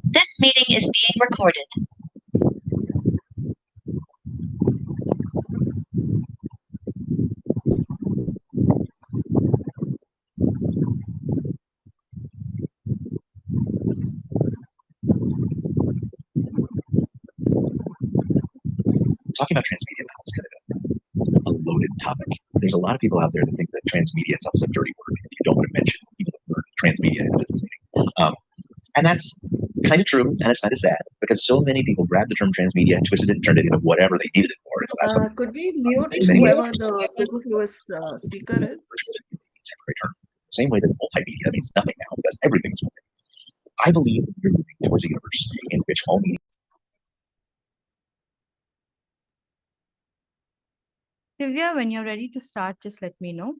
This meeting is being recorded. Talking about transmedia now is kind of a loaded topic. There's a lot of people out there that think that transmedia itself is a dirty word, and you don't want to mention even the word transmedia in a business meeting. And that's kind of true, and it's kind of sad because so many people grabbed the term transmedia, twisted it, and turned it into whatever they needed it for in the last couple Could we mute many, many whoever years. the superfluous speaker is? Temporary term. Same way that multimedia means nothing now because everything is multimedia. I believe that we're moving towards a universe in which all media. Divya, when you're ready to start, just let me know.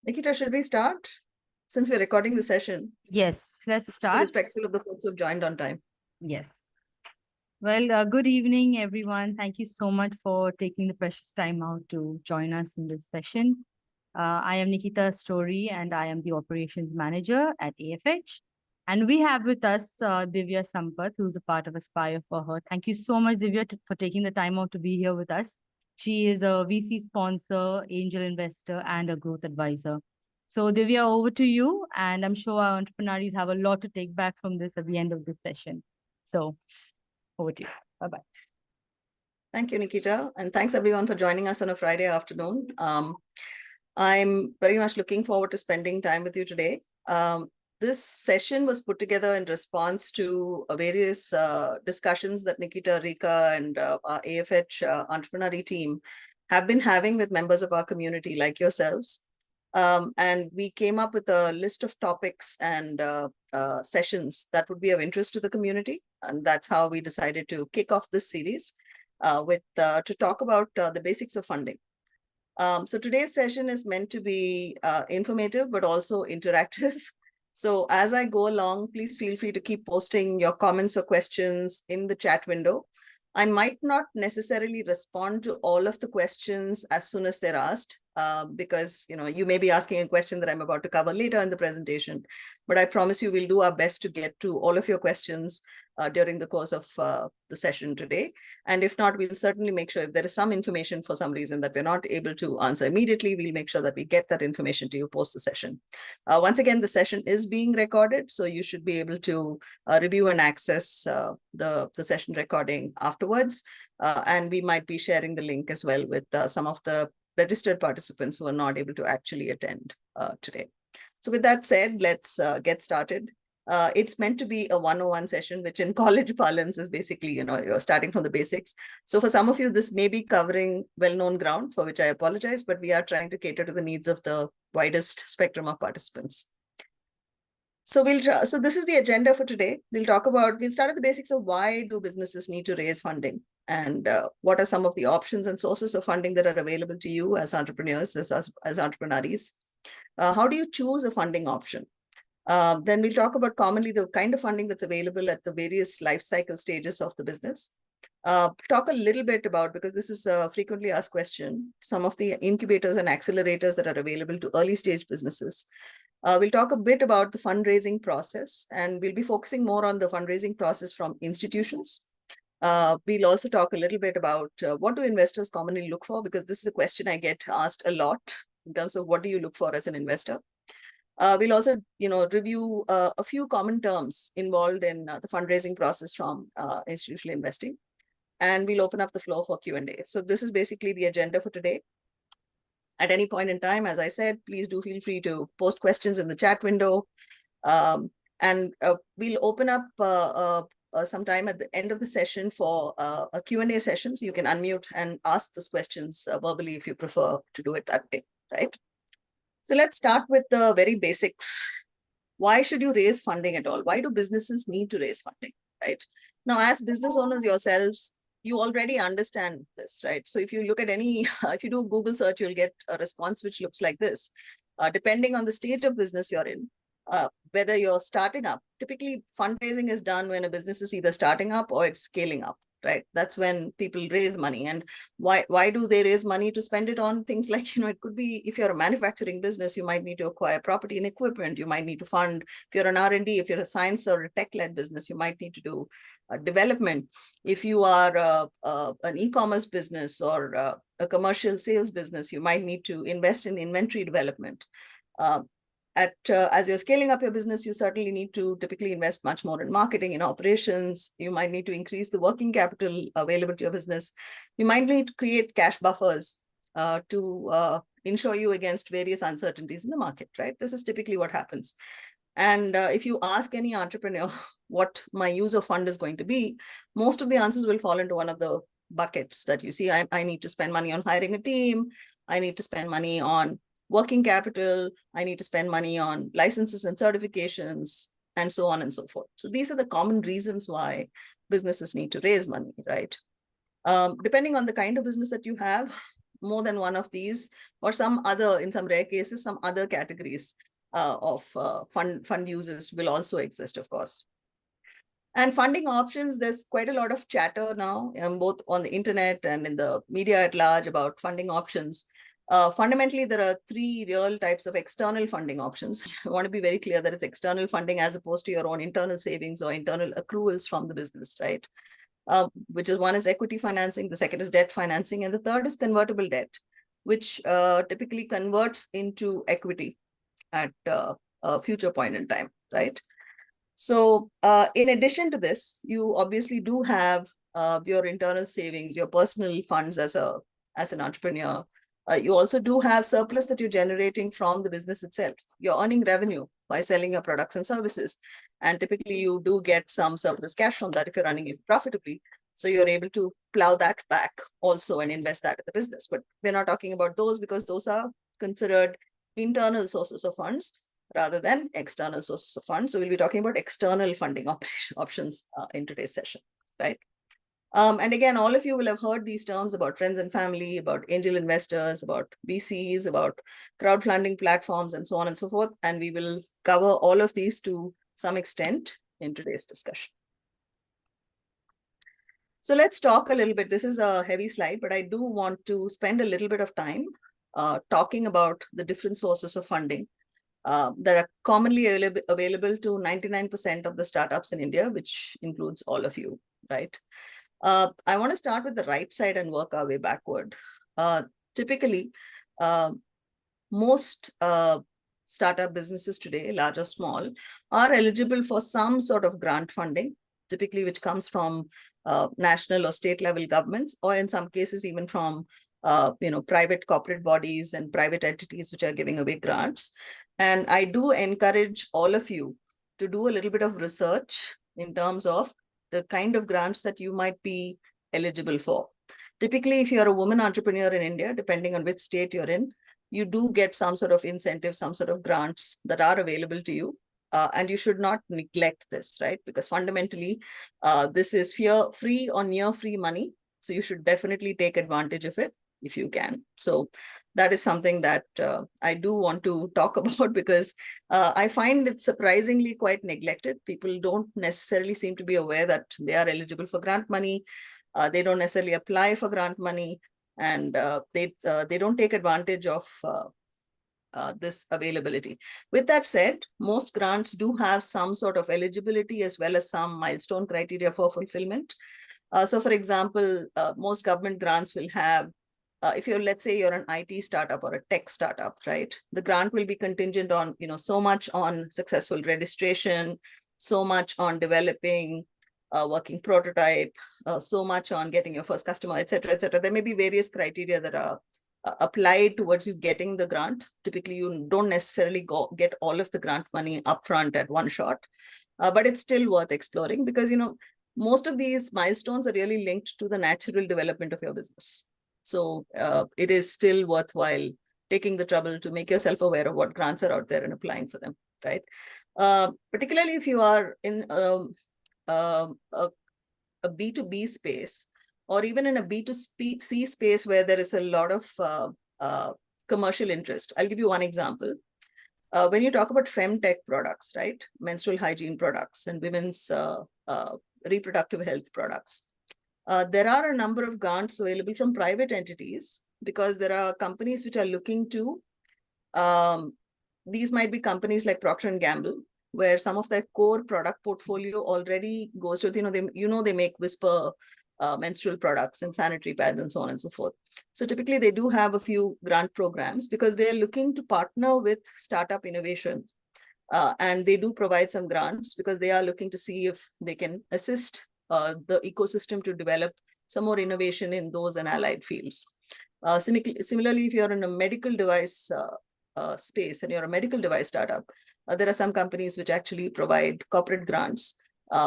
Nikita, should we start? Since we're recording the session, Yes, let's be start. respectful of the folks who have joined on time. Yes. Well, good evening, everyone. Thank you so much for taking the precious time out to join us in this session. I am Nikita Story, and I am the operations manager at AFH. And we have with us Divya Sampath, who's a part of Aspire for Her. Thank you so much, Divya, for taking the time out to be here with us. She is a VC sponsor, angel investor, and a growth advisor. So, Divya, over to you. And I'm sure our entrepreneurs have a lot to take back from this at the end of this session. So, over to you. Bye-bye. Thank you, Nikita. And thanks everyone for joining us on a Friday afternoon. I'm very much looking forward to spending time with you today. This session was put together in response to various discussions that Nikita, Rika, and our AFH entrepreneur team have been having with members of our community like yourselves. And we came up with a list of topics and sessions that would be of interest to the community. And that's how we decided to kick off this series to talk about the basics of funding. So today's session is meant to be informative, but also interactive. So as I go along, please feel free to keep posting your comments or questions in the chat window. I might not necessarily respond to all of the questions as soon as they're asked, because you may be asking a question that I'm about to cover later in the presentation. But I promise you we'll do our best to get to all of your questions during the course of the session today. And if not, we'll certainly make sure if there is some information for some reason that we're not able to answer immediately, we'll make sure that we get that information to you post the session. Once again, the session is being recorded, so you should be able to review and access the session recording afterwards. And we might be sharing the link as well with some of the registered participants who are not able to actually attend today. So with that said, let's get started. It's meant to be a 101 session, which in college parlance is basically, you're starting from the basics. So for some of you, this may be covering well-known ground, for which I apologize, but we are trying to cater to the needs of the widest spectrum of participants. So this is the agenda for today. We'll start at the basics of why do businesses need to raise funding, and what are some of the options and sources of funding that are available to you as entrepreneurs, as entrepreneurs. How do you choose a funding option? Then we'll talk about commonly the kind of funding that's available at the various life cycle stages of the business. Talk a little bit about, because this is a frequently asked question, some of the incubators and accelerators that are available to early stage businesses. We'll talk a bit about the fundraising process, and we'll be focusing more on the fundraising process from institutions. We'll also talk a little bit about what do investors commonly look for, because this is a question I get asked a lot in terms of what do you look for as an investor. We'll also, review a few common terms involved in the fundraising process from institutional investing, and we'll open up the floor for Q&A. So this is basically the agenda for today. At any point in time, as I said, please do feel free to post questions in the chat window. And we'll open up some time at the end of the session for a Q&A session. So you can unmute and ask those questions verbally if you prefer to do it that way, right? So let's start with the very basics. Why should you raise funding at all? Why do businesses need to raise funding, right? Now, as business owners yourselves, you already understand this, right? So if you look at if you do Google search, you'll get a response which looks like this. Depending on the state of business you're in, whether you're starting up, typically fundraising is done when a business is either starting up or it's scaling up, right? That's when people raise money. And why do they raise money? To spend it on things like, it could be, if you're a manufacturing business, you might need to acquire property and equipment. You might need to fund, if you're an R&D, if you're a science or a tech-led business, you might need to do development. If you are an e-commerce business or a commercial sales business, you might need to invest in inventory development. As you're scaling up your business, you certainly need to typically invest much more in marketing, in operations. You might need to increase the working capital available to your business. You might need to create cash buffers to insure you against various uncertainties in the market, right? This is typically what happens. And if you ask any entrepreneur what my use of fund is going to be, most of the answers will fall into one of the buckets that you see. I need to spend money on hiring a team. I need to spend money on working capital. I need to spend money on licenses and certifications, and so on and so forth. So these are the common reasons why businesses need to raise money, right? Depending on the kind of business that you have, more than one of these, or some other, in some rare cases, some other categories of fund uses will also exist, of course. And funding options, there's quite a lot of chatter now, both on the internet and in the media at large about funding options. Fundamentally, there are three real types of external funding options. I want to be very clear that it's external funding as opposed to your own internal savings or internal accruals from the business, right? Which is, one is equity financing, the second is debt financing, and the third is convertible debt, which typically converts into equity at a future point in time, right? So in addition to this, you obviously do have your internal savings, your personal funds as an entrepreneur. You also do have surplus that you're generating from the business itself. You're earning revenue by selling your products and services. And typically you do get some surplus cash from that if you're running it profitably. So you're able to plow that back also and invest that in the business. But we're not talking about those because those are considered internal sources of funds rather than external sources of funds. So we'll be talking about external funding options in today's session, right? And again, all of you will have heard these terms about friends and family, about angel investors, about VCs, about crowdfunding platforms, and so on and so forth. And we will cover all of these to some extent in today's discussion. So let's talk a little bit. This is a heavy slide, but I do want to spend a little bit of time talking about the different sources of funding that are commonly available to 99% of the startups in India, which includes all of you, right? I want to start with the right side and work our way backward. Typically, most startup businesses today, large or small, are eligible for some sort of grant funding, typically which comes from national or state level governments, or in some cases even from private corporate bodies and private entities which are giving away grants. And I do encourage all of you to do a little bit of research in terms of the kind of grants that you might be eligible for. Typically, if you're a woman entrepreneur in India, depending on which state you're in, you do get some sort of incentive, some sort of grants that are available to you. And you should not neglect this, right? Because fundamentally, this is free or near free money. So you should definitely take advantage of it if you can. So that is something that I do want to talk about because I find it surprisingly quite neglected. People don't necessarily seem to be aware that they are eligible for grant money. They don't necessarily apply for grant money, and they don't take advantage of this availability. With that said, most grants do have some sort of eligibility as well as some milestone criteria for fulfillment. So for example, most government grants will have if you're, let's say you're an IT startup or a tech startup, right? The grant will be contingent on, so much on successful registration, so much on developing a working prototype, so much on getting your first customer, et cetera, et cetera. There may be various criteria that are applied towards you getting the grant. Typically, you don't necessarily get all of the grant money upfront at one shot, but it's still worth exploring because, most of these milestones are really linked to the natural development of your business. So it is still worthwhile taking the trouble to make yourself aware of what grants are out there and applying for them, right? Particularly if you are in a B2B space, or even in a B2C space where there is a lot of commercial interest. I'll give you one example. When you talk about femtech products, right? Menstrual hygiene products and women's reproductive health products. There are a number of grants available from private entities because there are companies which are looking to, these might be companies like Procter & Gamble, where some of their core product portfolio already goes to, they make Whisper menstrual products and sanitary pads and so on and so forth. So typically they do have a few grant programs because they're looking to partner with startup innovation. And they do provide some grants because they are looking to see if they can assist the ecosystem to develop some more innovation in those and allied fields. Similarly, if you're in a medical device space and you're a medical device startup, there are some companies which actually provide corporate grants,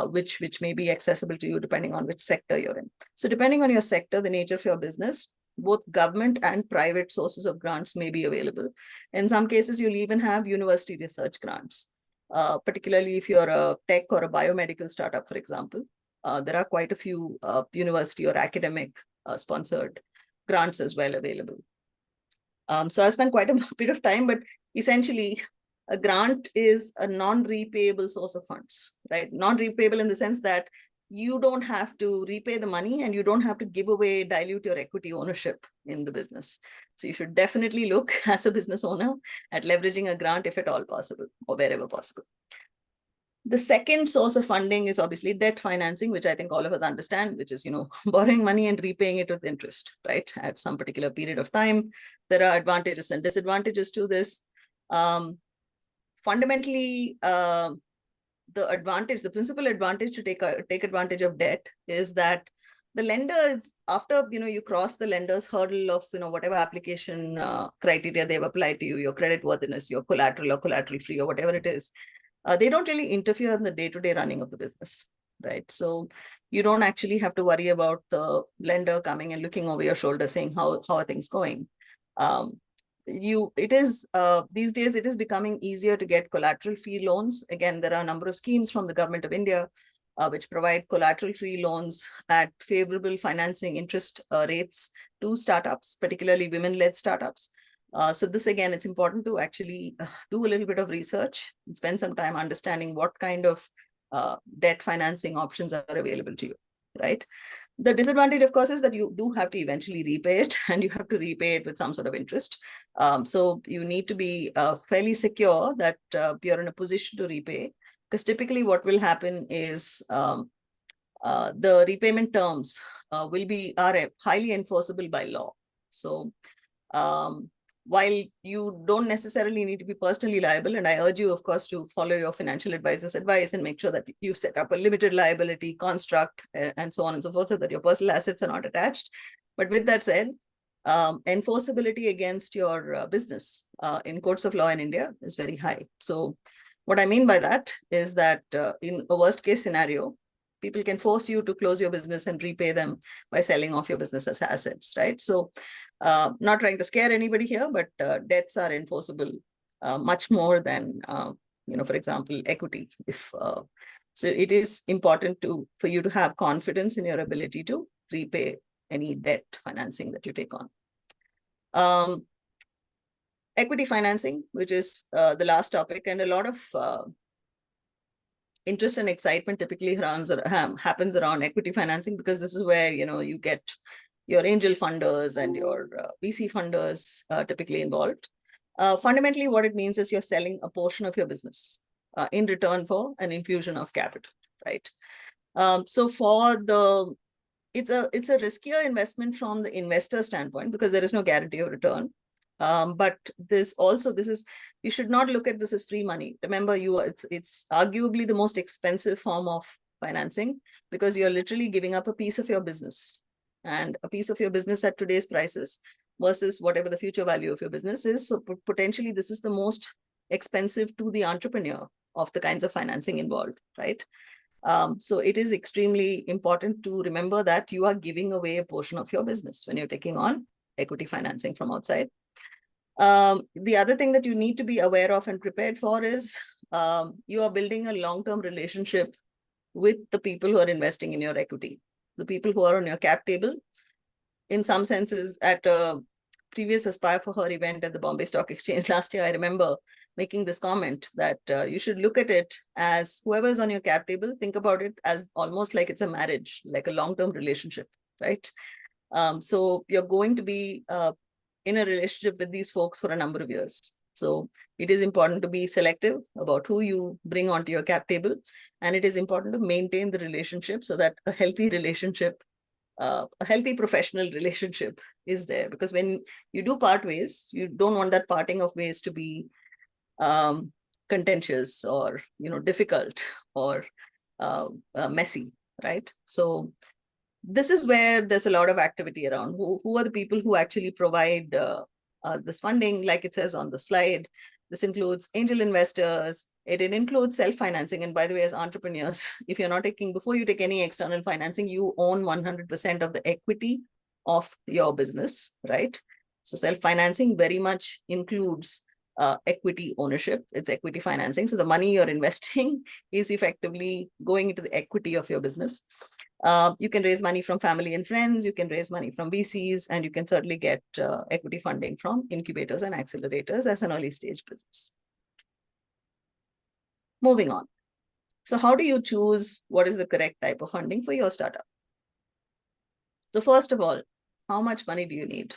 which may be accessible to you depending on which sector you're in. So depending on your sector, the nature of your business, both government and private sources of grants may be available. In some cases, you'll even have university research grants, particularly if you're a tech or a biomedical startup, for example. There are quite a few university or academic sponsored grants as well available. So I spent quite a bit of time, but essentially a grant is a non-repayable source of funds, right? Non-repayable in the sense that you don't have to repay the money and you don't have to dilute your equity ownership in the business. So you should definitely look as a business owner at leveraging a grant if at all possible or wherever possible. The second source of funding is obviously debt financing, which I think all of us understand, which is, borrowing money and repaying it with interest, right? At some particular period of time. There are advantages and disadvantages to this. Fundamentally, the principal advantage to take advantage of debt is that the lenders, after you cross the lender's hurdle of whatever application criteria they've applied to you, your credit worthiness, your collateral or collateral free or whatever it is, they don't really interfere in the day-to-day running of the business, right? So you don't actually have to worry about the lender coming and looking over your shoulder saying how are things going. These days it is becoming easier to get collateral free loans. Again, there are a number of schemes from the government of India which provide collateral free loans at favorable financing interest rates to startups, particularly women-led startups. So this, again, it's important to actually do a little bit of research and spend some time understanding what kind of debt financing options are available to you, right? The disadvantage, of course, is that you do have to eventually repay it, and you have to repay it with some sort of interest. So you need to be fairly secure that you're in a position to repay, because typically what will happen is the repayment terms are highly enforceable by law. So while you don't necessarily need to be personally liable, and I urge you, of course, to follow your financial advisor's advice and make sure that you've set up a limited liability construct and so on and so forth, so that your personal assets are not attached. But with that said, enforceability against your business in courts of law in India is very high. So what I mean by that is that in a worst case scenario, people can force you to close your business and repay them by selling off your business as assets, right? So not trying to scare anybody here, but debts are enforceable much more than, for example, equity. So it is important for you to have confidence in your ability to repay any debt financing that you take on. Equity financing, which is the last topic, and a lot of interest and excitement typically happens around equity financing, because this is where you get your angel funders and your VC funders typically involved. Fundamentally, what it means is you're selling a portion of your business in return for an infusion of capital, right? So for the it's a riskier investment from the investor standpoint because there is no guarantee of return. But you should not look at this as free money. Remember, it's arguably the most expensive form of financing because you're literally giving up a piece of your business, and a piece of your business at today's prices versus whatever the future value of your business is. So potentially this is the most expensive to the entrepreneur of the kinds of financing involved, right? So it is extremely important to remember that you are giving away a portion of your business when you're taking on equity financing from outside. The other thing that you need to be aware of and prepared for is you are building a long-term relationship with the people who are investing in your equity, the people who are on your cap table. In some senses, at a previous Aspire for Her event at the Bombay Stock Exchange last year, I remember making this comment that you should look at it as whoever's on your cap table, think about it as almost like it's a marriage, like a long-term relationship, right? So you're going to be in a relationship with these folks for a number of years. So it is important to be selective about who you bring onto your cap table. And it is important to maintain the relationship so that a healthy relationship, a healthy professional relationship is there. Because when you do part ways, you don't want that parting of ways to be contentious or, difficult or messy, right? So this is where there's a lot of activity around. Who are the people who actually provide this funding? Like it says on the slide, this includes angel investors. It includes self-financing. And by the way, as entrepreneurs, if you're not before you take any external financing, you own 100% of the equity of your business, right? So self-financing very much includes equity ownership. It's equity financing. So the money you're investing is effectively going into the equity of your business. You can raise money from family and friends, you can raise money from VCs, and you can certainly get equity funding from incubators and accelerators as an early stage business. Moving on. So how do you choose what is the correct type of funding for your startup? So first of all, how much money do you need?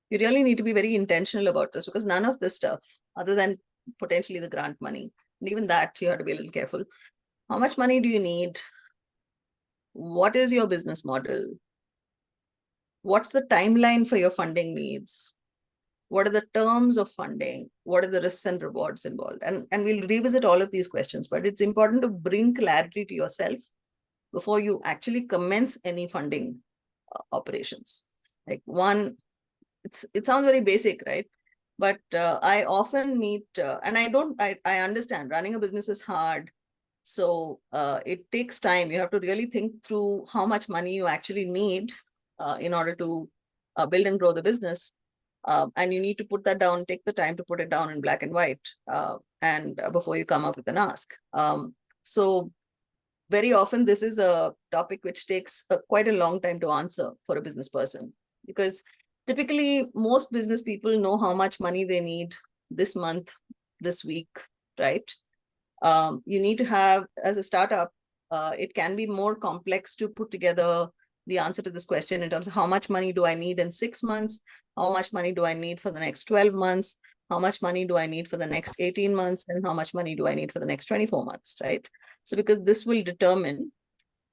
You really need to be very intentional about this because none of this stuff, other than potentially the grant money, and even that you have to be a little careful. How much money do you need? What is your business model? What's the timeline for your funding needs? What are the terms of funding? What are the risks and rewards involved? And we'll revisit all of these questions, but it's important to bring clarity to yourself before you actually commence any funding operations. Like it sounds very basic, right? But I often meet, and I understand running a business is hard. So it takes time. You have to really think through how much money you actually need in order to build and grow the business. And you need to put that down, take the time to put it down in black and white and before you come up with an ask. So very often this is a topic which takes quite a long time to answer for a business person, because typically most business people know how much money they need this month, this week, right? You need to have, as a startup, it can be more complex to put together the answer to this question in terms of how much money do I need in 6 months? How much money do I need for the next 12 months? How much money do I need for the next 18 months? And how much money do I need for the next 24 months, right? So because this will determine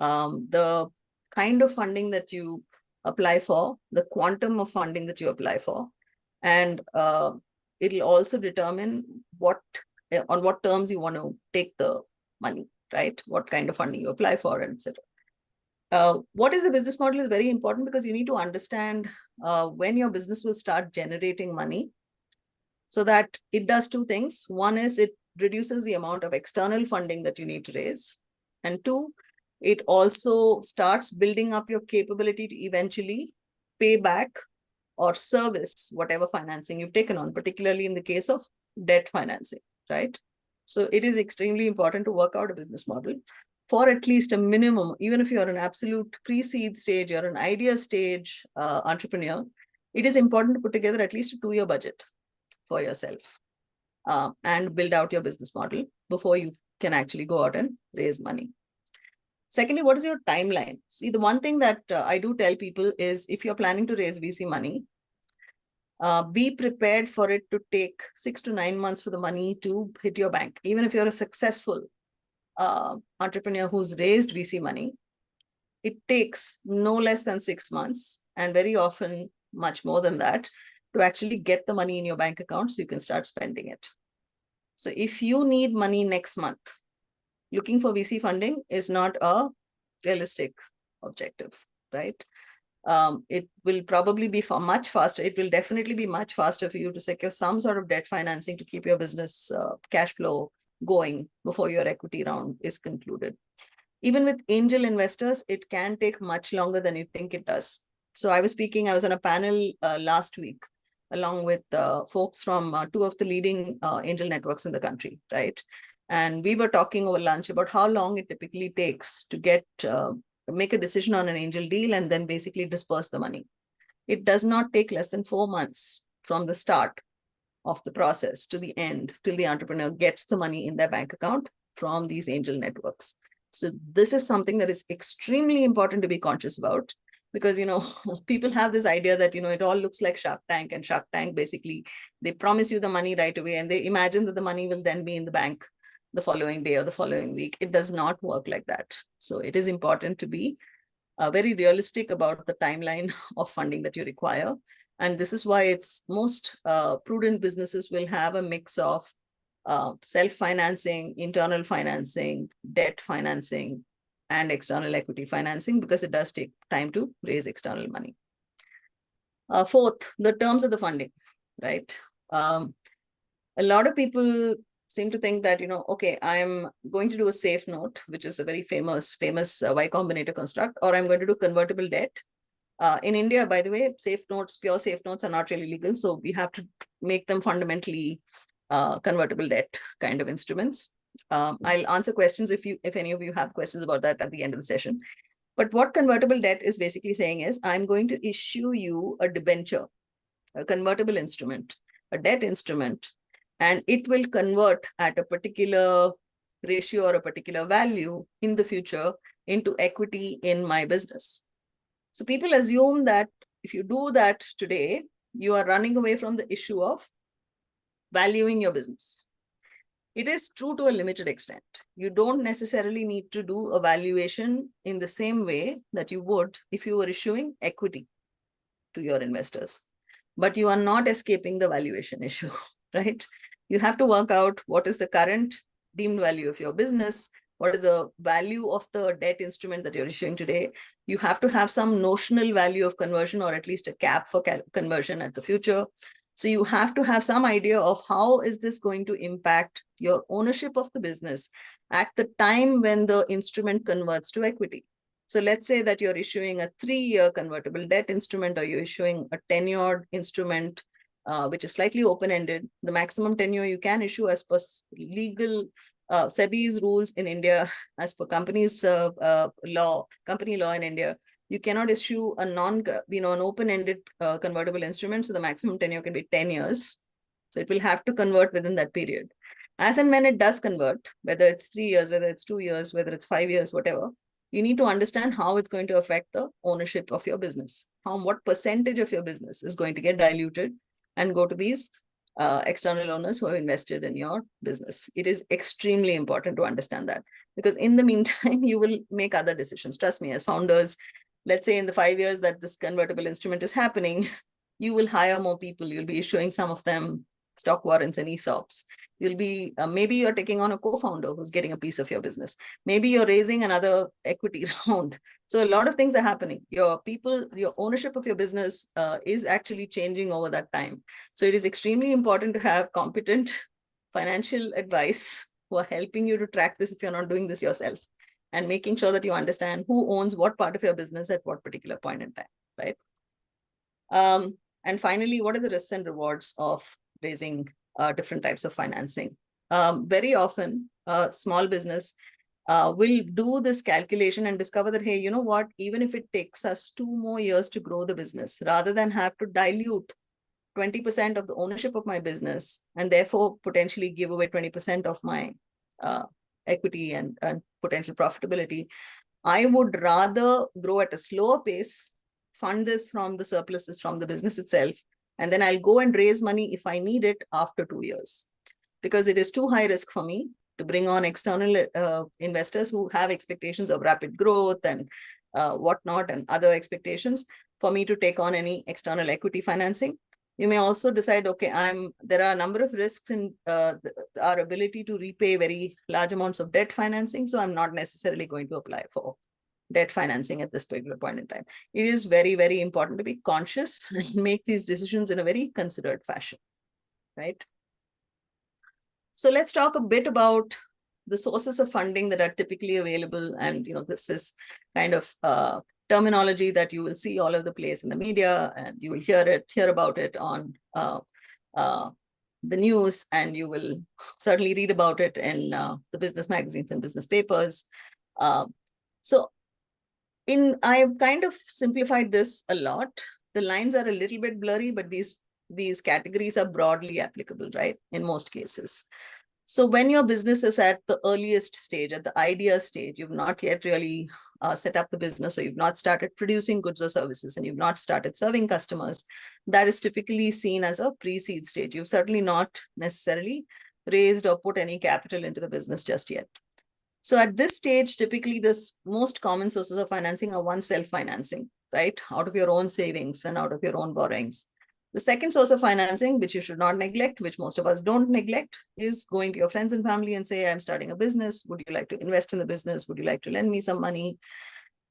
the kind of funding that you apply for, the quantum of funding that you apply for, and it'll also determine on what terms you want to take the money, right? What kind of funding you apply for, etc. What is the business model is very important because you need to understand when your business will start generating money so that it does two things. One is it reduces the amount of external funding that you need to raise. And two, it also starts building up your capability to eventually pay back or service whatever financing you've taken on, particularly in the case of debt financing, right? So it is extremely important to work out a business model for at least a minimum. Even if you're an absolute pre-seed stage, you're an idea stage entrepreneur, it is important to put together at least a 2-year budget for yourself and build out your business model before you can actually go out and raise money. Secondly, what is your timeline? See, the one thing that I do tell people is if you're planning to raise VC money, be prepared for it to take 6 to 9 months for the money to hit your bank. Even if you're a successful entrepreneur who's raised VC money, it takes no less than 6 months, and very often much more than that, to actually get the money in your bank account so you can start spending it. So if you need money next month, looking for VC funding is not a realistic objective, right? It will probably be much faster. It will definitely be much faster for you to secure some sort of debt financing to keep your business cash flow going before your equity round is concluded. Even with angel investors, it can take much longer than you think it does. So I was on a panel last week, along with folks from two of the leading angel networks in the country, right? And we were talking over lunch about how long it typically takes to make a decision on an angel deal and then basically disperse the money. It does not take less than 4 months from the start of the process to the end till the entrepreneur gets the money in their bank account from these angel networks. So this is something that is extremely important to be conscious about, because, people have this idea that, it all looks like Shark Tank, and Shark Tank, basically, they promise you the money right away and they imagine that the money will then be in the bank the following day or the following week. It does not work like that. So it is important to be very realistic about the timeline of funding that you require. And this is why it's most prudent businesses will have a mix of self-financing, internal financing, debt financing, and external equity financing, because it does take time to raise external money. Fourth, the terms of the funding, right? A lot of people seem to think that, okay, I'm going to do a safe note, which is a very famous Y Combinator construct, or I'm going to do convertible debt. In India, by the way, pure safe notes are not really legal. So we have to make them fundamentally convertible debt kind of instruments. I'll answer questions if any of you have questions about that at the end of the session. But what convertible debt is basically saying is, I'm going to issue you a debenture, a convertible instrument, a debt instrument, and it will convert at a particular ratio or a particular value in the future into equity in my business. So people assume that if you do that today, you are running away from the issue of valuing your business. It is true to a limited extent. You don't necessarily need to do a valuation in the same way that you would if you were issuing equity to your investors. But you are not escaping the valuation issue, right? You have to work out what is the current deemed value of your business, what is the value of the debt instrument that you're issuing today. You have to have some notional value of conversion, or at least a cap for conversion at the future. So you have to have some idea of how is this going to impact your ownership of the business at the time when the instrument converts to equity. So let's say that you're issuing a 3-year convertible debt instrument, or you're issuing a tenured instrument, which is slightly open-ended. The maximum tenure you can issue as per legal SEBI's rules in India, as per company law in India, you cannot issue an open-ended convertible instrument. So the maximum tenure can be 10 years. So it will have to convert within that period. As and when it does convert, whether it's 3 years, whether it's 2 years, whether it's 5 years, whatever, you need to understand how it's going to affect the ownership of your business. What percentage of your business is going to get diluted and go to these external owners who have invested in your business. It is extremely important to understand that, because in the meantime, you will make other decisions. Trust me, as founders, let's say in the 5 years that this convertible instrument is happening, you will hire more people. You'll be issuing some of them stock warrants and ESOPs. You'll be, maybe you're taking on a co-founder who's getting a piece of your business. Maybe you're raising another equity round. So a lot of things are happening. Your ownership of your business is actually changing over that time. So it is extremely important to have competent financial advice who are helping you to track this if you're not doing this yourself, and making sure that you understand who owns what part of your business at what particular point in time, right? And finally, what are the risks and rewards of raising different types of financing? Very often, a small business will do this calculation and discover that, hey, you know what, even if it takes us 2 more years to grow the business, rather than have to dilute 20% of the ownership of my business and therefore potentially give away 20% of my equity and potential profitability, I would rather grow at a slower pace, fund this from the surpluses from the business itself, and then I'll go and raise money if I need it after 2 years, because it is too high risk for me to bring on external investors who have expectations of rapid growth and whatnot and other expectations for me to take on any external equity financing. You may also decide, okay, there are a number of risks in our ability to repay very large amounts of debt financing, so I'm not necessarily going to apply for debt financing at this particular point in time. It is very, very important to be conscious and make these decisions in a very considered fashion, right? So let's talk a bit about the sources of funding that are typically available. And, this is kind of terminology that you will see all over the place in the media, and you will hear about it on the news, and you will certainly read about it in the business magazines and business papers. So I've kind of simplified this a lot. The lines are a little bit blurry, but these categories are broadly applicable, right? In most cases. So when your business is at the earliest stage, at the idea stage, you've not yet really set up the business, or you've not started producing goods or services, and you've not started serving customers, that is typically seen as a pre-seed stage. You've certainly not necessarily raised or put any capital into the business just yet. So at this stage, typically the most common sources of financing are one, self-financing, right? Out of your own savings and out of your own borrowings. The second source of financing, which you should not neglect, which most of us don't neglect, is going to your friends and family and say, I'm starting a business. Would you like to invest in the business? Would you like to lend me some money?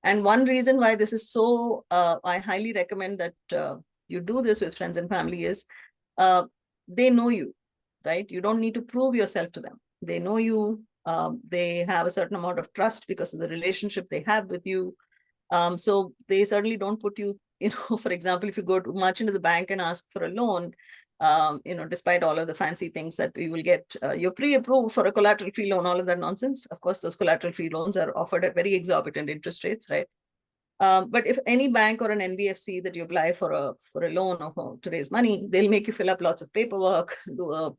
And one reason why this is so, I highly recommend that you do this with friends and family is they know you, right? You don't need to prove yourself to them. They know you. They have a certain amount of trust because of the relationship they have with you. So they certainly don't put you, for example, if you go too much into the bank and ask for a loan, despite all of the fancy things that we will get, you're pre-approved for a collateral-free loan, all of that nonsense. Of course, those collateral-free loans are offered at very exorbitant interest rates, right? But if any bank or an NBFC that you apply for a loan or to raise money, they'll make you fill up lots of paperwork, do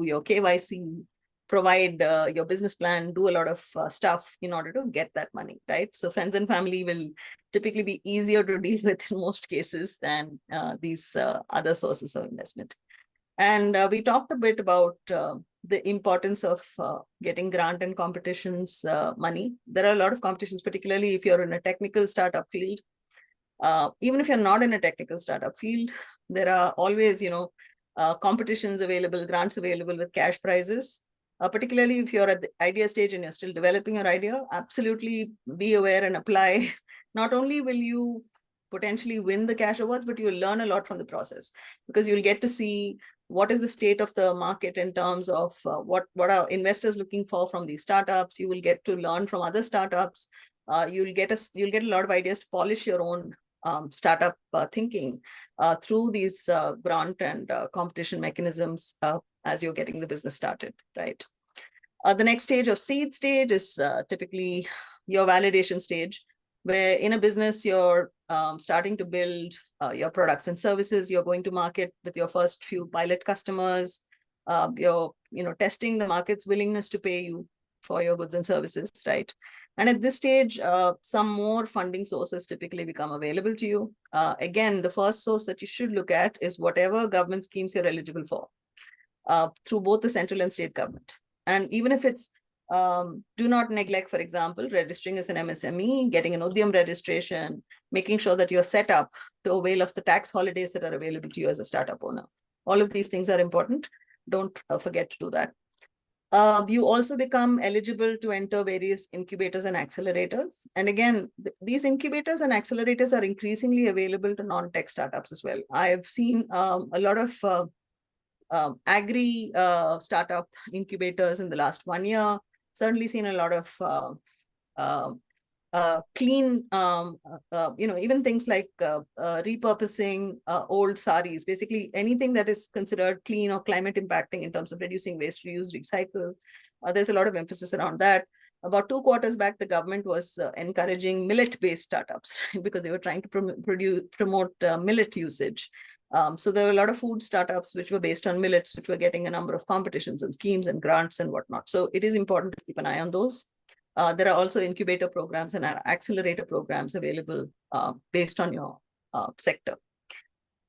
your KYC, provide your business plan, do a lot of stuff in order to get that money, right? So friends and family will typically be easier to deal with in most cases than these other sources of investment. And we talked a bit about the importance of getting grant and competitions money. There are a lot of competitions, particularly if you're in a technical startup field. Even if you're not in a technical startup field, there are always, competitions available, grants available with cash prizes. Particularly if you're at the idea stage and you're still developing your idea, absolutely be aware and apply. Not only will you potentially win the cash awards, but you'll learn a lot from the process, because you'll get to see what is the state of the market in terms of what are investors looking for from these startups. You will get to learn from other startups. You'll get a lot of ideas to polish your own startup thinking through these grant and competition mechanisms as you're getting the business started, right? The next stage of seed stage is typically your validation stage, where in a business you're starting to build your products and services. You're going to market with your first few pilot customers. You're testing the market's willingness to pay you for your goods and services, right? And at this stage, some more funding sources typically become available to you. Again, the first source that you should look at is whatever government schemes you're eligible for through both the central and state government. And even if it's, do not neglect, for example, registering as an MSME, getting an Udyam registration, making sure that you're set up to avail of the tax holidays that are available to you as a startup owner. All of these things are important. Don't forget to do that. You also become eligible to enter various incubators and accelerators. And again, these incubators and accelerators are increasingly available to non-tech startups as well. I've seen a lot of agri startup incubators in the last 1 year. Certainly seen a lot of clean, even things like repurposing old saris, basically anything that is considered clean or climate impacting in terms of reducing waste, reuse, recycle. There's a lot of emphasis around that. About 2 quarters back, the government was encouraging millet-based startups because they were trying to promote millet usage. So there were a lot of food startups which were based on millets, which were getting a number of competitions and schemes and grants and whatnot. So it is important to keep an eye on those. There are also incubator programs and accelerator programs available based on your sector.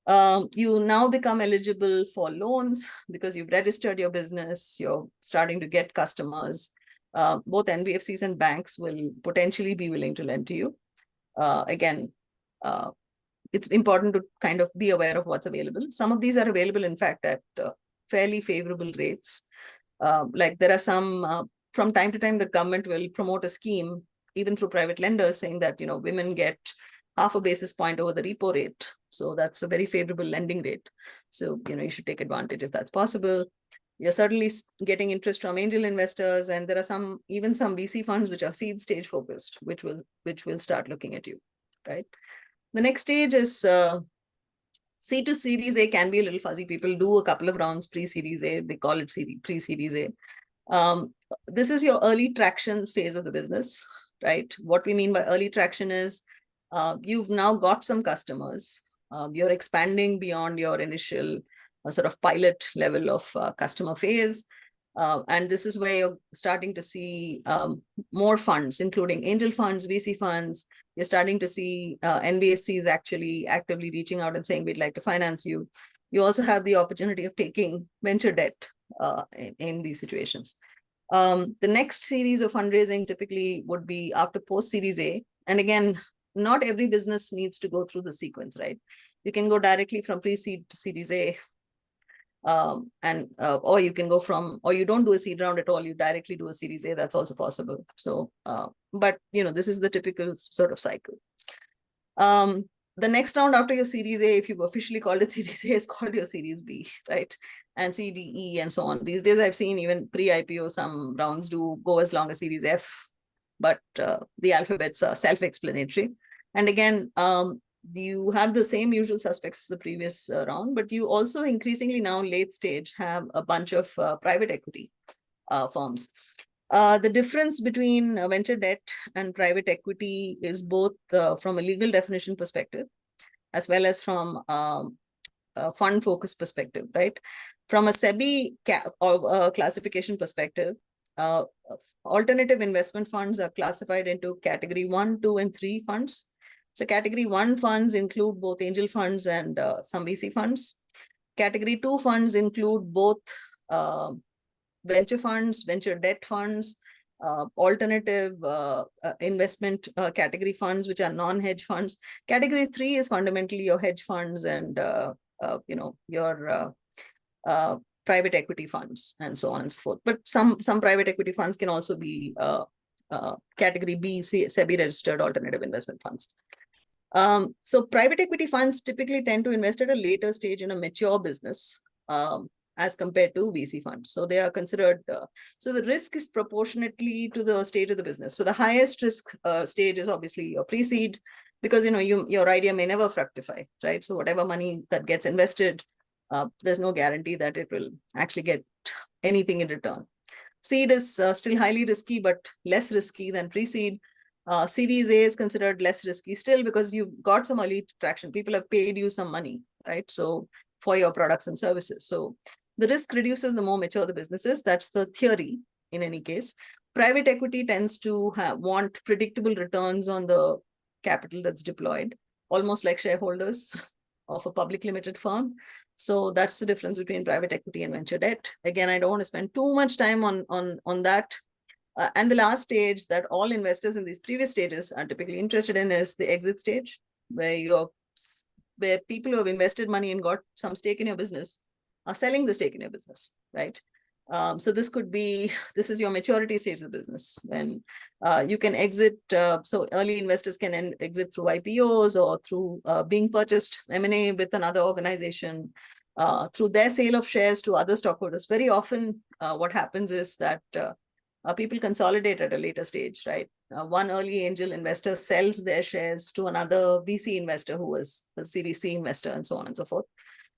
You now become eligible for loans because you've registered your business, you're starting to get customers. Both NBFCs and banks will potentially be willing to lend to you. Again, it's important to kind of be aware of what's available. Some of these are available, in fact, at fairly favorable rates. Like there are some, from time to time, the government will promote a scheme, even through private lenders, saying that, women get half a basis point over the repo rate. So that's a very favorable lending rate. So, you should take advantage if that's possible. You're certainly getting interest from angel investors, and there are even some VC funds which are seed stage focused, which will start looking at you, right? The next stage is C to Series A can be a little fuzzy. People do a couple of rounds pre-Series A. They call it pre-Series A. This is your early traction phase of the business, right? What we mean by early traction is you've now got some customers. You're expanding beyond your initial sort of pilot level of customer phase. And this is where you're starting to see more funds, including angel funds, VC funds. You're starting to see NBFCs actually actively reaching out and saying, we'd like to finance you. You also have the opportunity of taking venture debt in these situations. The next series of fundraising typically would be after post-Series A. And again, not every business needs to go through the sequence, right? You can go directly from pre-seed to Series A. Or you can go or you don't do a seed round at all, you directly do a Series A. That's also possible. So, but this is the typical sort of cycle. The next round after your Series A, if you've officially called it Series A, is called your Series B, right? And C, D, E, and so on. These days, I've seen even pre-IPO, some rounds do go as long as Series F, but the alphabets are self-explanatory. And again, you have the same usual suspects as the previous round, but you also increasingly now late stage have a bunch of private equity firms. The difference between venture debt and private equity is both from a legal definition perspective, as well as from a fund focus perspective, right? From a SEBI classification perspective, alternative investment funds are classified into category 1, 2, and 3 funds. So category 1 funds include both angel funds and some VC funds. Category 2 funds include both venture funds, venture debt funds, alternative investment category funds, which are non-hedge funds. Category 3 is fundamentally your hedge funds and your private equity funds and so on and so forth. But some private equity funds can also be category B, SEBI registered alternative investment funds. So private equity funds typically tend to invest at a later stage in a mature business as compared to VC funds. So they are considered, so the risk is proportionately to the stage of the business. So the highest risk stage is obviously your pre-seed, because your idea may never fructify, right? So whatever money that gets invested, there's no guarantee that it will actually get anything in return. Seed is still highly risky, but less risky than pre-seed. Series A is considered less risky still because you've got some early traction. People have paid you some money, right? So for your products and services. So the risk reduces the more mature the business is. That's the theory in any case. Private equity tends to want predictable returns on the capital that's deployed, almost like shareholders of a public limited firm. So that's the difference between private equity and venture debt. Again, I don't want to spend too much time on that. And the last stage that all investors in these previous stages are typically interested in is the exit stage, where people who have invested money and got some stake in your business are selling the stake in your business, right? So this is your maturity stage of the business, when you can exit. So early investors can exit through IPOs or through being purchased, M&A with another organization, through their sale of shares to other stockholders. Very often what happens is that people consolidate at a later stage, right? One early angel investor sells their shares to another VC investor who was a Series C investor, and so on and so forth.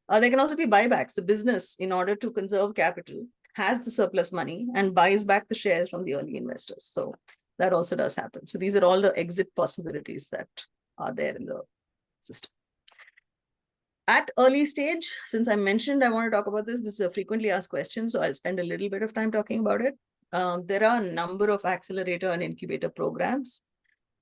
There can also be buybacks. The business, in order to conserve capital, has the surplus money and buys back the shares from the early investors. So that also does happen. So these are all the exit possibilities that are there in the system. At early stage, since I mentioned I want to talk about this is a frequently asked question, so I'll spend a little bit of time talking about it. There are a number of accelerator and incubator programs.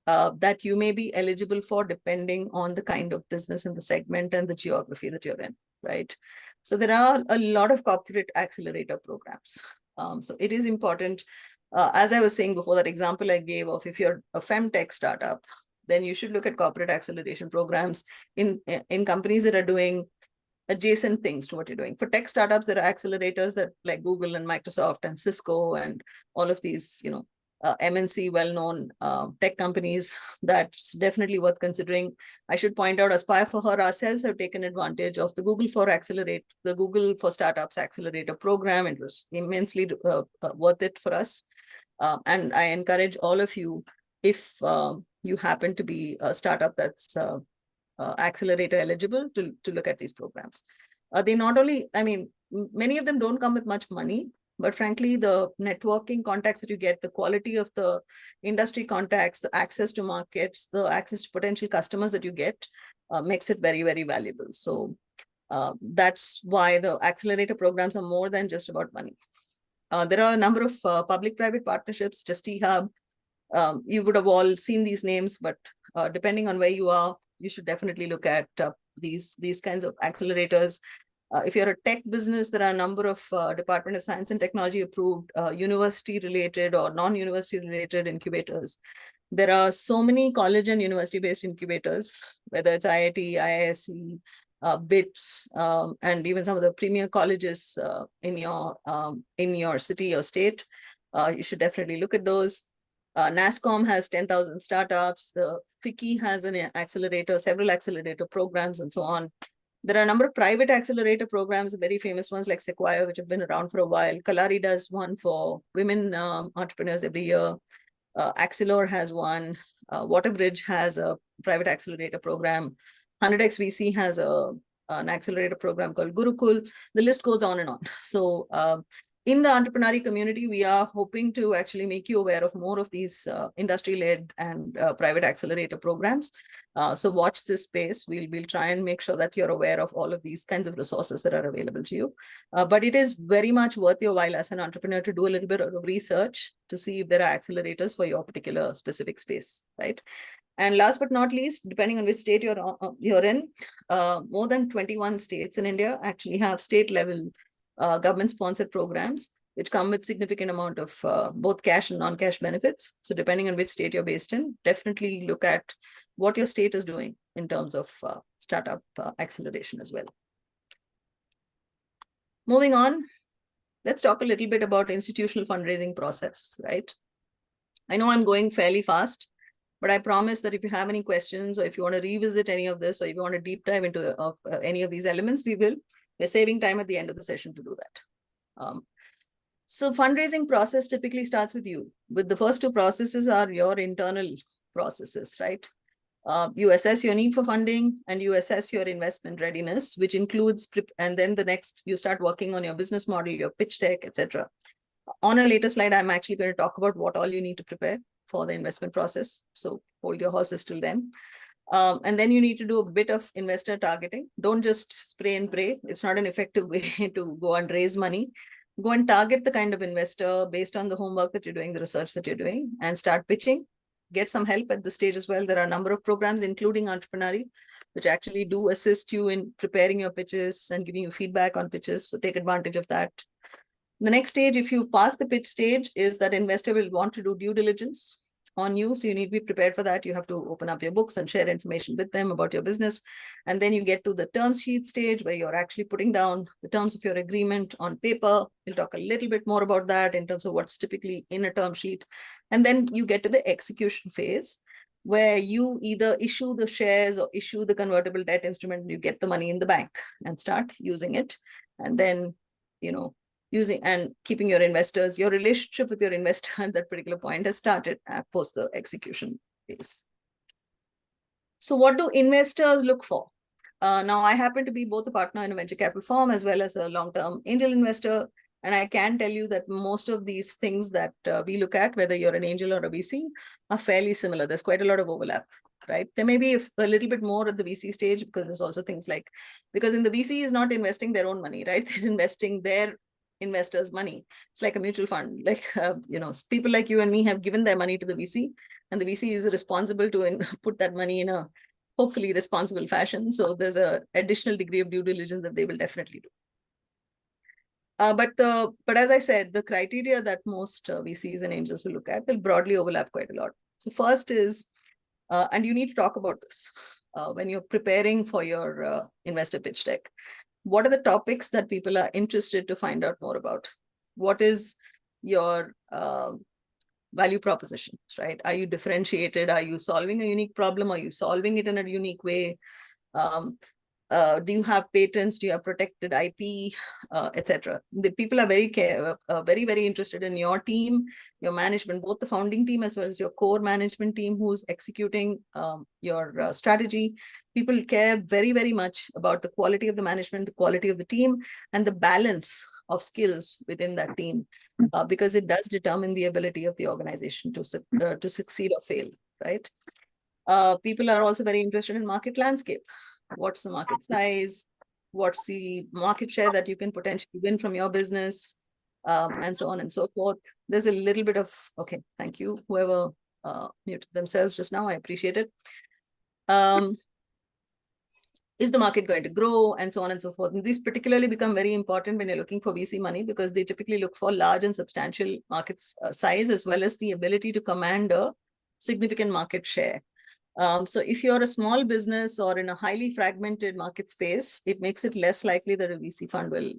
that you may be eligible for depending on the kind of business and the segment and the geography that you're in, right? So there are a lot of corporate accelerator programs. So it is important, as I was saying before, that example I gave of if you're a femtech startup, then you should look at corporate acceleration programs in companies that are doing adjacent things to what you're doing. For tech startups, there are accelerators that like Google and Microsoft and Cisco and all of these, MNC well-known tech companies. That's definitely worth considering. I should point out, Aspire for Her ourselves have taken advantage of the Google for Startups Accelerator program. It was immensely worth it for us. And I encourage all of you, if you happen to be a startup that's accelerator eligible, to look at these programs. They not only, many of them don't come with much money, but frankly, the networking contacts that you get, the quality of the industry contacts, the access to markets, the access to potential customers that you get makes it very, very valuable. So that's why the accelerator programs are more than just about money. There are a number of public-private partnerships, just eHub. You would have all seen these names, but depending on where you are, you should definitely look at these kinds of accelerators. If you're a tech business, there are a number of Department of Science and Technology approved university-related or non-university related incubators. There are so many college and university-based incubators, whether it's IIT, IISc, BITS, and even some of the premier colleges in your city or state. You should definitely look at those. NASSCOM has 10,000 startups. The FICCI has an accelerator, several accelerator programs, and so on. There are a number of private accelerator programs, very famous ones like Sequoia, which have been around for a while. Kalari does one for women entrepreneurs every year. Axelor has one. Waterbridge has a private accelerator program. 100x VC has an accelerator program called Gurukul. The list goes on and on. So in the entrepreneurial community, we are hoping to actually make you aware of more of these industry-led and private accelerator programs. So watch this space. We'll try and make sure that you're aware of all of these kinds of resources that are available to you. But it is very much worth your while as an entrepreneur to do a little bit of research to see if there are accelerators for your particular specific space, right? And last but not least, depending on which state you're in, more than 21 states in India actually have state-level government-sponsored programs, which come with significant amount of both cash and non-cash benefits. So depending on which state you're based in, definitely look at what your state is doing in terms of startup acceleration as well. Moving on, let's talk a little bit about institutional fundraising process, right? I know I'm going fairly fast, but I promise that if you have any questions or if you want to revisit any of this or if you want to deep dive into any of these elements, we will. We're saving time at the end of the session to do that. So fundraising process typically starts with you. With the first two processes are your internal processes, right? You assess your need for funding and you assess your investment readiness, which includes, and then the next, you start working on your business model, your pitch deck, etc. On a later slide, I'm actually going to talk about what all you need to prepare for the investment process. So hold your horses till then. And then you need to do a bit of investor targeting. Don't just spray and pray. It's not an effective way to go and raise money. Go and target the kind of investor based on the homework that you're doing, the research that you're doing, and start pitching. Get some help at this stage as well. There are a number of programs, including Entrepreneur, which actually do assist you in preparing your pitches and giving you feedback on pitches. So take advantage of that. The next stage, if you've passed the pitch stage, is that investor will want to do due diligence on you. So you need to be prepared for that. You have to open up your books and share information with them about your business. And then you get to the term sheet stage where you're actually putting down the terms of your agreement on paper. We'll talk a little bit more about that in terms of what's typically in a term sheet. And then you get to the execution phase where you either issue the shares or issue the convertible debt instrument and you get the money in the bank and start using it. And then, using and keeping your investors, your relationship with your investor at that particular point has started post the execution phase. So what do investors look for? Now, I happen to be both a partner in a venture capital firm as well as a long-term angel investor. And I can tell you that most of these things that we look at, whether you're an angel or a VC, are fairly similar. There's quite a lot of overlap, right? There may be a little bit more at the VC stage because there's also things like, because in the VC is not investing their own money, right? They're investing their investors money. It's like a mutual fund. Like, people like you and me have given their money to the VC, and the VC is responsible to put that money in a hopefully responsible fashion. So there's a additional degree of due diligence that they will definitely do. But as I said, the criteria that most VCs and angels will look at will broadly overlap quite a lot. So first is, and you need to talk about this when you're preparing for your investor pitch deck. What are the topics that people are interested to find out more about? What is your value proposition, right? Are you differentiated? Are you solving a unique problem? Are you solving it in a unique way? Do you have patents? Do you have protected IP, etc.? The people are very, very interested in your team, your management, both the founding team as well as your core management team who's executing your strategy. People care very, very much about the quality of the management, the quality of the team, and the balance of skills within that team, because it does determine the ability of the organization to succeed or fail, right? People are also very interested in market landscape. What's the market size? What's the market share that you can potentially win from your business? And so on and so forth. There's a little bit of, okay, thank you. Whoever muted themselves just now, I appreciate it. Is the market going to grow, and so on and so forth? And these particularly become very important when you're looking for VC money, because they typically look for large and substantial markets size, as well as the ability to command a significant market share. So if you're a small business or in a highly fragmented market space, it makes it less likely that a VC fund will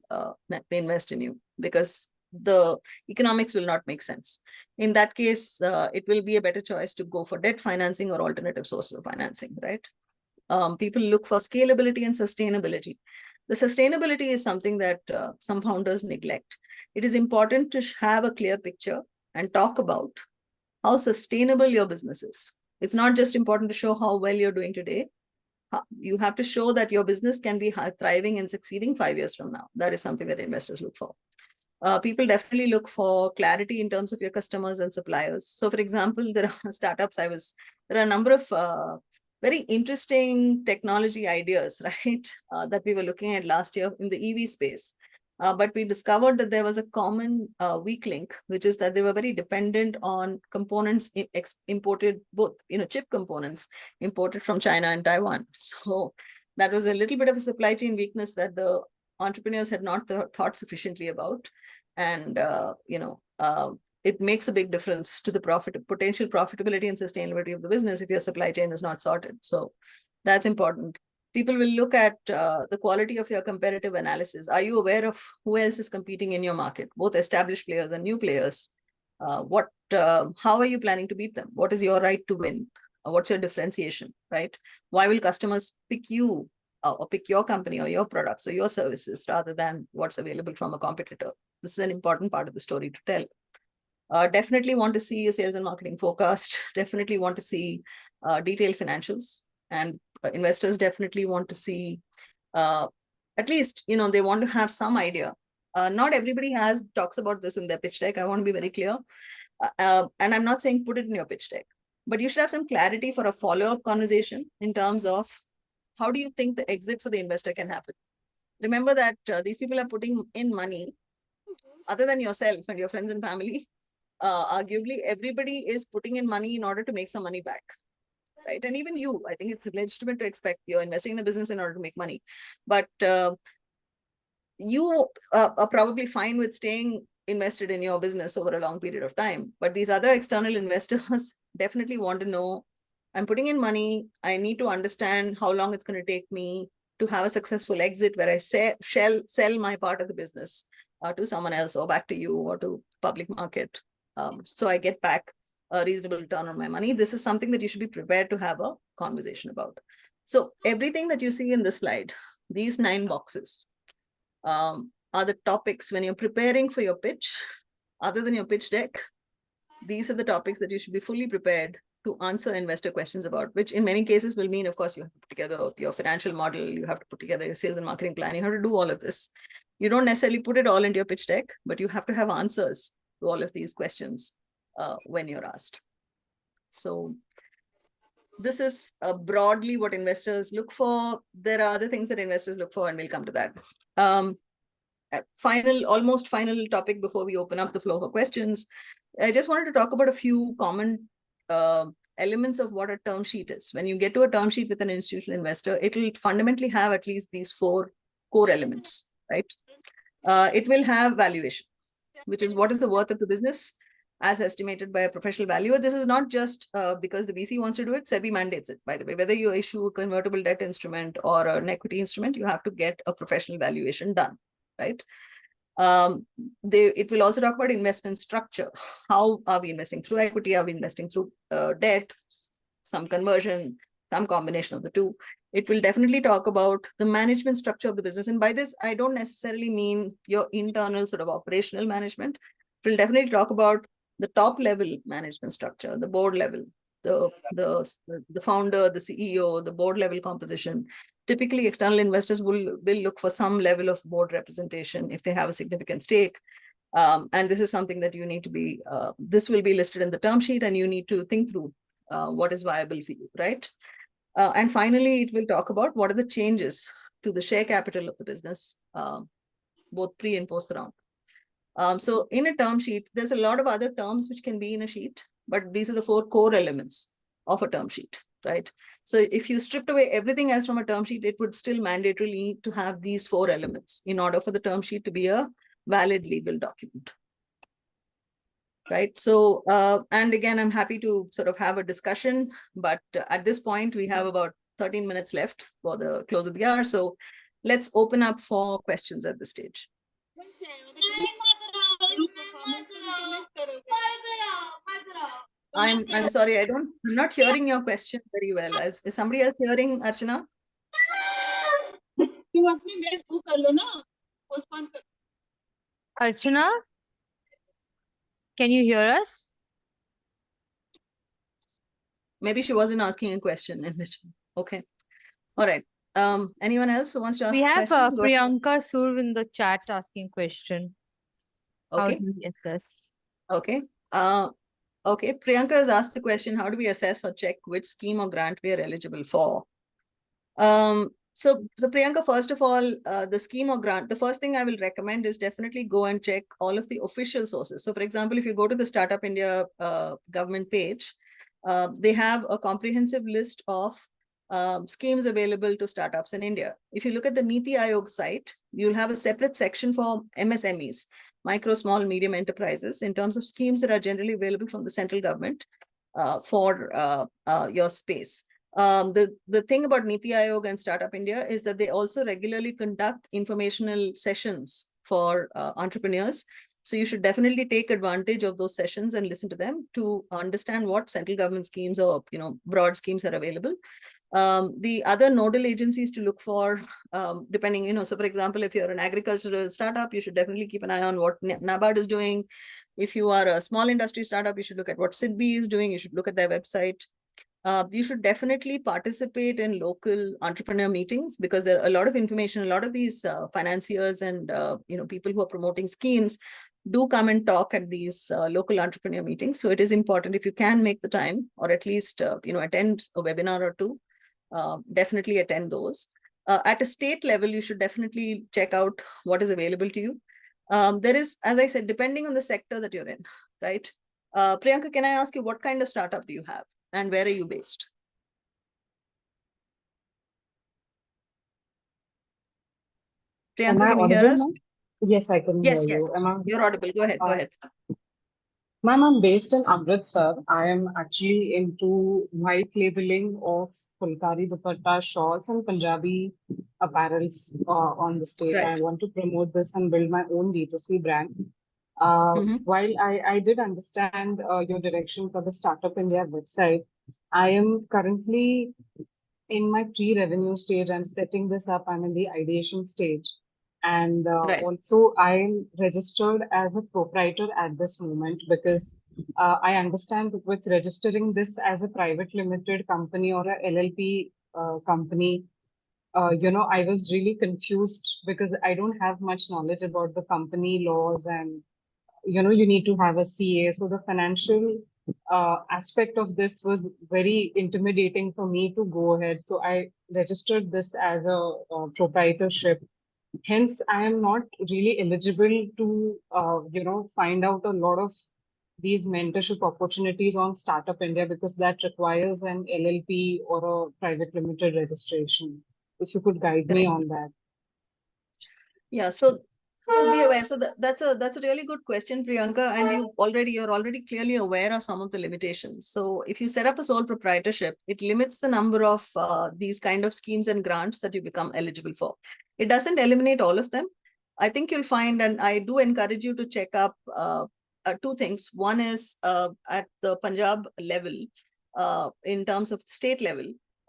invest in you, because the economics will not make sense. In that case, it will be a better choice to go for debt financing or alternative sources of financing, right? People look for scalability and sustainability. The sustainability is something that some founders neglect. It is important to have a clear picture and talk about how sustainable your business is. It's not just important to show how well you're doing today. You have to show that your business can be thriving and succeeding 5 years from now. That is something that investors look for. People definitely look for clarity in terms of your customers and suppliers. So for example, there are startups, there are a number of very interesting technology ideas, right? That we were looking at last year in the EV space. But we discovered that there was a common weak link, which is that they were very dependent on components imported, both chip components imported from China and Taiwan. So that was a little bit of a supply chain weakness that the entrepreneurs had not thought sufficiently about. And it makes a big difference to the potential profitability and sustainability of the business if your supply chain is not sorted. So that's important. People will look at the quality of your competitive analysis. Are you aware of who else is competing in your market, both established players and new players? How are you planning to beat them? What is your right to win? What's your differentiation, right? Why will customers pick you or pick your company or your products or your services rather than what's available from a competitor? This is an important part of the story to tell. Definitely want to see a sales and marketing forecast. Definitely want to see detailed financials. And investors definitely want to see, at least, they want to have some idea. Not everybody talks about this in their pitch deck. I want to be very clear. And I'm not saying put it in your pitch deck, but you should have some clarity for a follow-up conversation in terms of how do you think the exit for the investor can happen? Remember that these people are putting in money other than yourself and your friends and family. Arguably, everybody is putting in money in order to make some money back, right? And even you, I think it's legitimate to expect you're investing in a business in order to make money. But you are probably fine with staying invested in your business over a long period of time. But these other external investors definitely want to know, I'm putting in money. I need to understand how long it's going to take me to have a successful exit where I sell my part of the business to someone else or back to you or to public market. So I get back a reasonable return on my money. This is something that you should be prepared to have a conversation about. So everything that you see in this slide, these 9 boxes, are the topics when you're preparing for your pitch. Other than your pitch deck, these are the topics that you should be fully prepared to answer investor questions about, which in many cases will mean, of course, you have to put together your financial model, you have to put together your sales and marketing plan, you have to do all of this. You don't necessarily put it all into your pitch deck, but you have to have answers to all of these questions when you're asked. So this is broadly what investors look for. There are other things that investors look for, and we'll come to that. almost final topic before we open up the floor for questions. I just wanted to talk about a few common elements of what a term sheet is. When you get to a term sheet with an institutional investor, it will fundamentally have at least these 4 core elements, right? It will have valuation, which is what is the worth of the business as estimated by a professional valuer. This is not just because the VC wants to do it, SEBI mandates it, by the way. Whether you issue a convertible debt instrument or an equity instrument, you have to get a professional valuation done, right? It will also talk about investment structure. How are we investing? Through equity? Are we investing through debt? Some conversion, some combination of the two. It will definitely talk about the management structure of the business. And by this, I don't necessarily mean your internal sort of operational management. It will definitely talk about the top level management structure, the board level, the founder, the CEO, the board level composition. Typically, external investors will look for some level of board representation if they have a significant stake. And this is something that you need to be, this will be listed in the term sheet, and you need to think through what is viable for you, right? And finally, it will talk about what are the changes to the share capital of the business, both pre and post the round. So in a term sheet, there's a lot of other terms which can be in a sheet, but these are the 4 core elements of a term sheet, right? So if you stripped away everything else from a term sheet, it would still mandatorily need to have these 4 elements in order for the term sheet to be a valid legal document, right? So, and again, I'm happy to sort of have a discussion, but at this point, we have about 13 minutes left for the close of the hour. So let's open up for questions at this stage. I'm sorry, I'm not hearing your question very well. Is somebody else hearing, Archana? Archana, can you hear us? Maybe she wasn't asking a question. Okay. All right. Anyone else who wants to ask We a have question? Go ahead. Priyanka Surv in the chat asking question. How Okay. do we assess? Okay. Okay. Priyanka has asked the question, how do we assess or check which scheme or grant we are eligible for? So Priyanka, first of all, the scheme or grant, the first thing I will recommend is definitely go and check all of the official sources. So for example, if you go to the Startup India government page, they have a comprehensive list of schemes available to startups in India. If you look at the Niti Aayog site, you'll have a separate section for MSMEs, micro, small, medium enterprises, in terms of schemes that are generally available from the central government for your space. The thing about Niti Aayog and Startup India is that they also regularly conduct informational sessions for entrepreneurs. So you should definitely take advantage of those sessions and listen to them to understand what central government schemes or broad schemes are available. The other nodal agencies to look for, depending, so for example, if you're an agricultural startup, you should definitely keep an eye on what NABARD is doing. If you are a small industry startup, you should look at what SIDBI is doing. You should look at their website. You should definitely participate in local entrepreneur meetings, because there are a lot of information, a lot of these financiers and people who are promoting schemes do come and talk at these local entrepreneur meetings. So it is important, if you can make the time, or at least attend a webinar or two, definitely attend those. At a state level, you should definitely check out what is available to you. There is, as I said, depending on the sector that you're in, right? Priyanka, can I ask you, what kind of startup do you have and where are you based? Priyanka, can you hear us? Yes, I can Yes, hear yes, you. you're audible. Go ahead, go ahead. Ma'am, I'm based in Amritsar. I am actually into white labeling of Fulkari dupatta, shawls, and Punjabi apparels on the state. Right. I want to promote this and build my own D2C brand. Mhm. While I did understand your direction for the Startup India website, I am currently in my pre-revenue stage. I'm setting this up. I'm in the ideation stage. And Right. also, I'm registered as a proprietor at this moment, because I understand with registering this as a private limited company or a LLP company, I was really confused because I don't have much knowledge about the company laws, and you need to have a CA. So the financial aspect of this was very intimidating for me to go ahead. So I registered this as a proprietorship. hence I am not really eligible to, find out a lot of these mentorship opportunities on Startup India because that requires an LLP or a private limited registration. If you could guide me on that. Yeah, so to be aware, so that's a really good question, Priyanka, and you're already clearly aware of some of the limitations. So if you set up a sole proprietorship, it limits the number of these kind of schemes and grants that you become eligible for. It doesn't eliminate all of them. I think you'll find, and I do encourage you to check up two things. One is at the Punjab level, in terms of state level,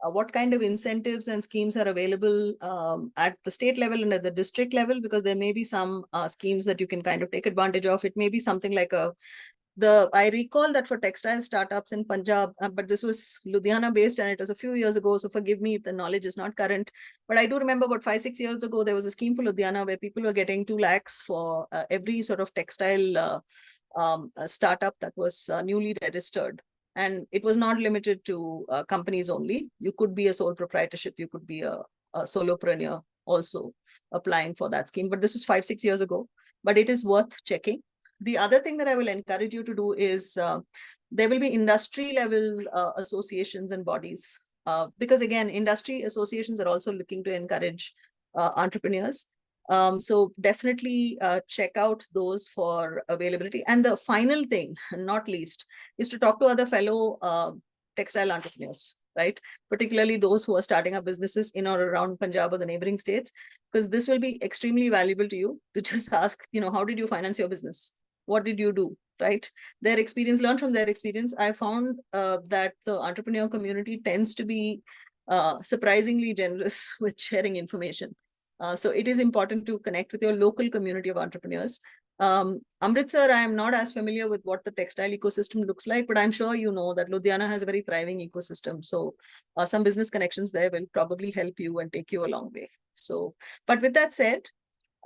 what kind of incentives and schemes are available at the state level and at the district level, because there may be some schemes that you can kind of take advantage of. It may be something like I recall that for textile startups in Punjab, but this was Ludhiana based and it was a few years ago. So forgive me if the knowledge is not current, but I do remember about 5-6 years ago, there was a scheme for Ludhiana where people were getting 2 lakhs for every sort of textile startup that was newly registered. And it was not limited to companies only. You could be a sole proprietorship, you could be a solopreneur also applying for that scheme. But this was 5-6 years ago, but it is worth checking. The other thing that I will encourage you to do is there will be industry level associations and bodies, because again, industry associations are also looking to encourage entrepreneurs. So definitely check out those for availability. And the final thing, not least, is to talk to other fellow textile entrepreneurs, right? Particularly those who are starting up businesses in or around Punjab or the neighboring states, because this will be extremely valuable to you to just ask, how did you finance your business? What did you do? Right? Their experience, learn from their experience. I found that the entrepreneur community tends to be surprisingly generous with sharing information. So it is important to connect with your local community of entrepreneurs. Amritsar, I am not as familiar with what the textile ecosystem looks like, but I'm sure you know that Ludhiana has a very thriving ecosystem. So some business connections there will probably help you and take you a long way. So, but with that said,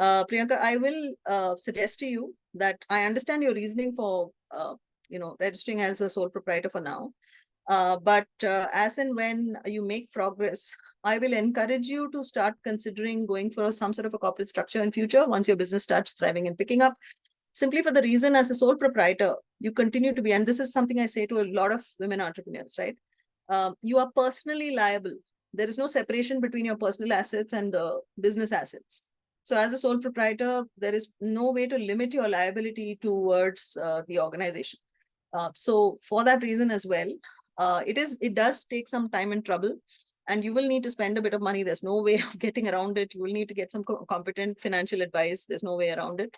Priyanka, I will suggest to you that I understand your reasoning for, registering as a sole proprietor for now. But as and when you make progress, I will encourage you to start considering going for some sort of a corporate structure in future once your business starts thriving and picking up. Simply for the reason, as a sole proprietor, you continue to be, and this is something I say to a lot of women entrepreneurs, right? You are personally liable. There is no separation between your personal assets and the business assets. So as a sole proprietor, there is no way to limit your liability towards the organization. So for that reason as well, it does take some time and trouble, and you will need to spend a bit of money. There's no way of getting around it. You will need to get some competent financial advice. There's no way around it.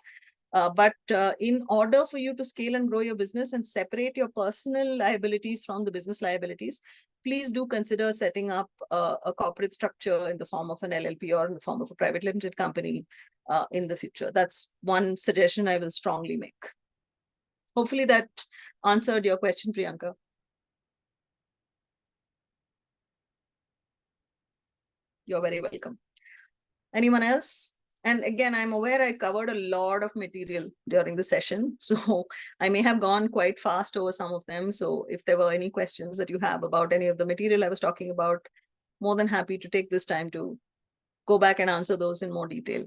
But in order for you to scale and grow your business and separate your personal liabilities from the business liabilities, please do consider setting up a corporate structure in the form of an LLP or in the form of a private limited company in the future. That's one suggestion I will strongly make. Hopefully that answered your question, Priyanka. You're very welcome. Anyone else? And again, I'm aware I covered a lot of material during the session, so I may have gone quite fast over some of them. So if there were any questions that you have about any of the material I was talking about, more than happy to take this time to go back and answer those in more detail.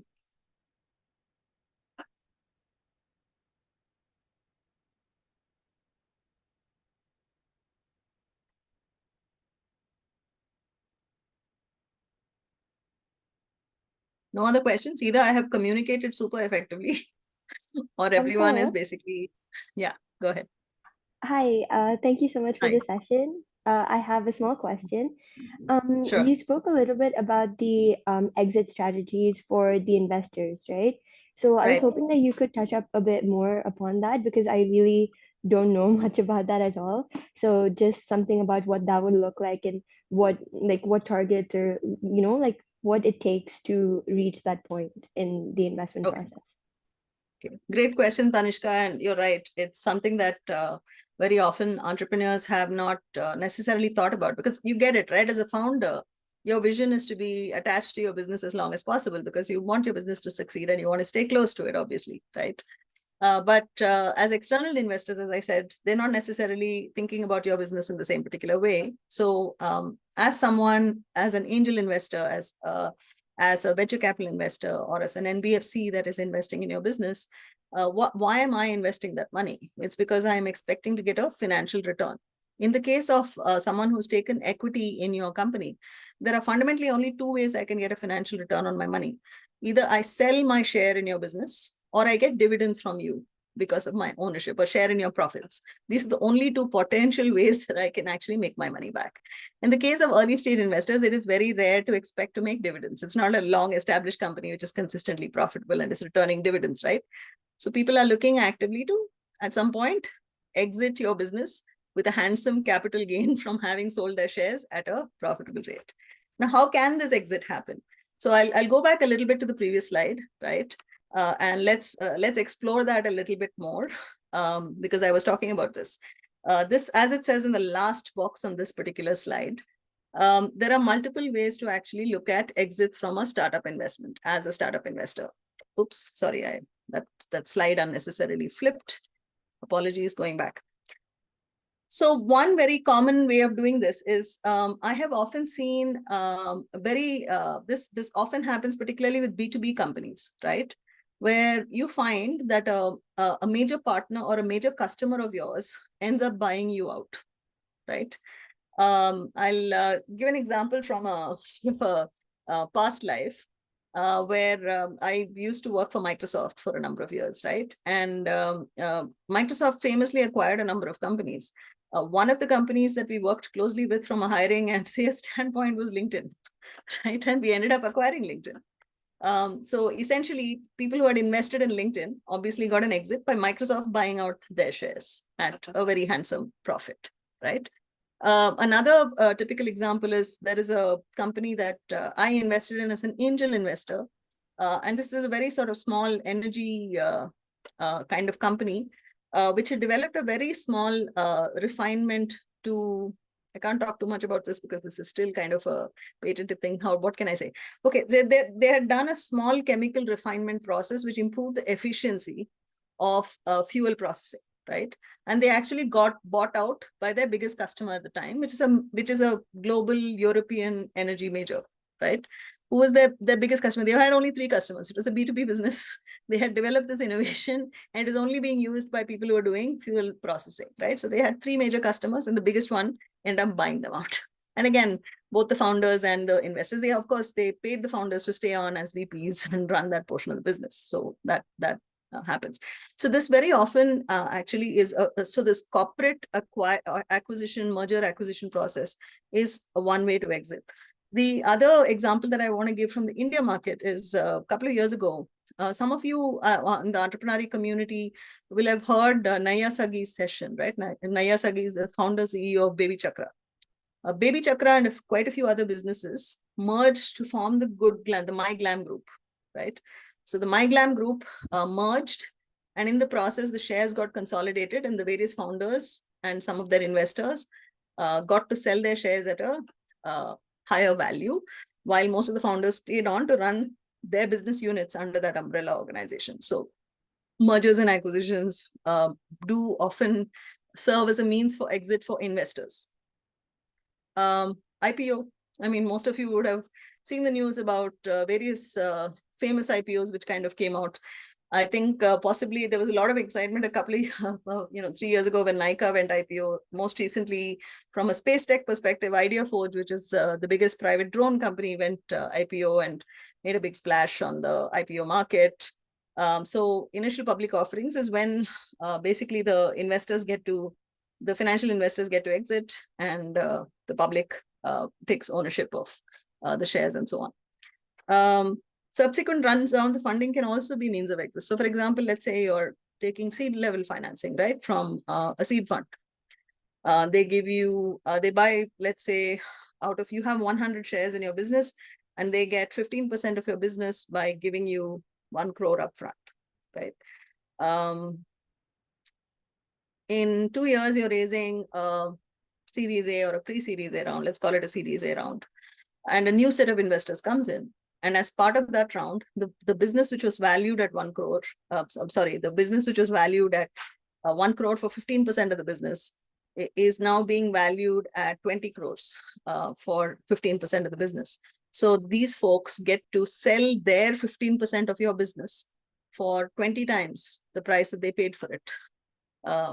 No other questions? Either I have communicated super effectively or everyone is basically, yeah, go ahead. Hi, thank you so much for Hi. the session. I have a small question. Sure. You spoke a little bit about the exit strategies for the investors, right? So I was Right. hoping that you could touch up a bit more upon that because I really don't know much about that at all. So just something about what that would look like and what targets or like what it takes to reach that point in the investment Okay. process. Okay. Great question, Tanishka, and you're right. It's something that very often entrepreneurs have not necessarily thought about, because you get it, right? As a founder, your vision is to be attached to your business as long as possible because you want your business to succeed and you want to stay close to it, obviously, right? But as external investors, as I said, they're not necessarily thinking about your business in the same particular way. So as an angel investor, as as a venture capital investor or as an NBFC that is investing in your business, why am I investing that money? It's because I am expecting to get a financial return. In the case of someone who's taken equity in your company, there are fundamentally only two ways I can get a financial return on my money. Either I sell my share in your business or I get dividends from you because of my ownership or share in your profits. These are the only two potential ways that I can actually make my money back. In the case of early stage investors, it is very rare to expect to make dividends. It's not a long established company which is consistently profitable and is returning dividends, right? So people are looking actively to, at some point, exit your business with a handsome capital gain from having sold their shares at a profitable rate. Now, how can this exit happen? So I'll go back a little bit to the previous slide, right? And let's explore that a little bit more because I was talking about this. This, as it says in the last box on this particular slide, there are multiple ways to actually look at exits from a startup investment as a startup investor. Oops, sorry, that slide unnecessarily flipped. Apologies, going back. So one very common way of doing this is I have often seen this often happens particularly with B2B companies, right? Where you find that a major partner or a major customer of yours ends up buying you out, right? I'll give an example from a sort of a past life where I used to work for Microsoft for a number of years, right? And Microsoft famously acquired a number of companies. One of the companies that we worked closely with from a hiring and sales standpoint was LinkedIn, right? And we ended up acquiring LinkedIn. So essentially, people who had invested in LinkedIn obviously got an exit by Microsoft buying out their shares at a very handsome profit, right? Another typical example is there is a company that I invested in as an angel investor. And this is a very sort of small energy kind of company, which had developed a very small refinement to, I can't talk too much about this because this is still kind of a patented thing. What can I say? Okay, they had done a small chemical refinement process which improved the efficiency of fuel processing, right? And they actually got bought out by their biggest customer at the time, which is a global European energy major, right? Who was their biggest customer? They had only 3 customers. It was a B2B business. They had developed this innovation and it is only being used by people who are doing fuel processing, right? So they had 3 major customers and the biggest one ended up buying them out. And again, both the founders and the investors, of course, they paid the founders to stay on as VPs and run that portion of the business. So that happens. So this very often actually is, so this corporate merger acquisition process is one way to exit. The other example that I want to give from the India market is a couple of years ago, some of you in the entrepreneurial community will have heard Naya Saggi's session, right? Naya Saggi is the founder CEO of Baby Chakra. Baby Chakra and quite a few other businesses merged to form the MyGlam group, right? So the MyGlam group merged, and in the process, the shares got consolidated and the various founders and some of their investors got to sell their shares at a higher value, while most of the founders stayed on to run their business units under that umbrella organization. So mergers and acquisitions do often serve as a means for exit for investors. IPO. I mean, most of you would have seen the news about various famous IPOs which kind of came out. I think possibly there was a lot of excitement a couple of 3 years ago when Nykaa went IPO. Most recently, from a space tech perspective, IdeaForge, which is the biggest private drone company, went IPO and made a big splash on the IPO market. So initial public offerings is when basically the financial investors get to exit and the public takes ownership of the shares and so on. Subsequent rounds of funding can also be means of exit. So for example, let's say you're taking seed level financing, right, from a seed fund. They give you, they buy, let's say, you have 100 shares in your business and they get 15% of your business by giving you 1 crore upfront, right? In 2 years, you're raising a Series A or a pre-Series A round, let's call it a Series A round, and a new set of investors comes in. And as part of that round, the business which was valued at 1 crore, the business which was valued at 1 crore for 15% of the business is now being valued at 20 crores for 15% of the business. So these folks get to sell their 15% of your business for 20 times the price that they paid for it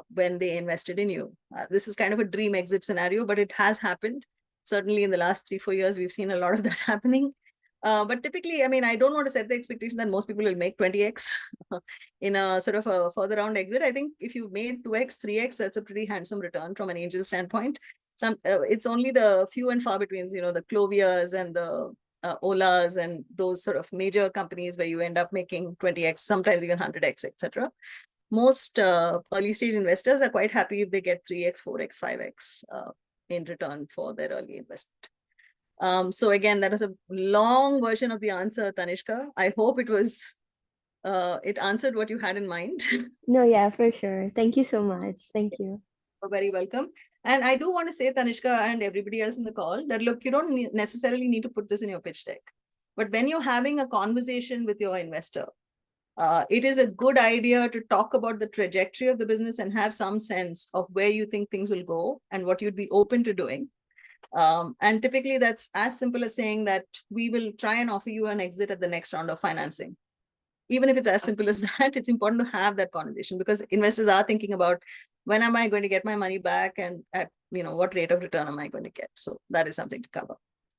when they invested in you. This is kind of a dream exit scenario, but it has happened. Certainly in the last 3-4 years, we've seen a lot of that happening. But typically, I mean, I don't want to set the expectation that most people will make 20x in a sort of a further round exit. I think if you've made 2x, 3x, that's a pretty handsome return from an angel standpoint. It's only the few and far between, you know, the Clovias and the Olas and those sort of major companies where you end up making 20x, sometimes even 100x, etc. Most early stage investors are quite happy if they get 3x, 4x, 5x in return for their early investment. So again, that was a long version of the answer, Tanishka. I hope it was, it answered what you had in mind. No, yeah, for sure. Thank you so much. Thank you. You're very welcome. And I do want to say, Tanishka and everybody else in the call, that look, you don't necessarily need to put this in your pitch deck. But when you're having a conversation with your investor, it is a good idea to talk about the trajectory of the business and have some sense of where you think things will go and what you'd be open to doing. And typically that's as simple as saying that we will try and offer you an exit at the next round of financing. Even if it's as simple as that, it's important to have that conversation because investors are thinking about when am I going to get my money back and at, you know, what rate of return am I going to get? So that is something to cover.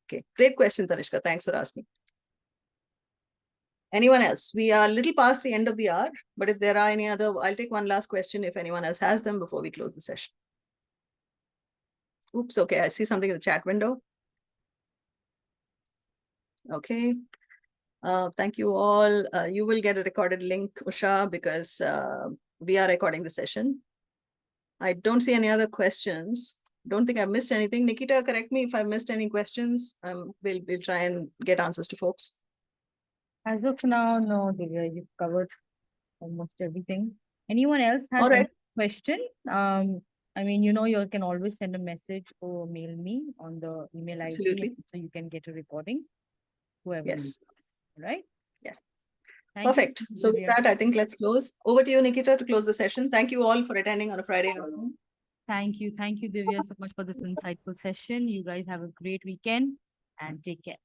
Okay, great question, Tanishka. Thanks for asking. Anyone else? We are a little past the end of the hour, but if there are any other, I'll take one last question if anyone else has them before we close the session. Oops, okay, I see something in the chat window. Okay. Thank you all. You will get a recorded link, Usha, because we are recording the session. I don't see any other questions. Don't think I've missed anything. Nikita, correct me if I've missed any questions. We'll try and get answers to folks. As of now, no, Divya, you've covered almost everything. Anyone else has All right. any question? I mean, you know, you can always send a message or mail me on the email ID, Absolutely. so you can get a recording. Whoever Yes. needs it, right? Yes. Thank you, Perfect. So with Divya. that, I think let's close. Over to you, Nikita, to close the session. Thank you all for attending on a Friday afternoon. Thank you, Divya, so much for this insightful session. You guys have a great weekend and take care.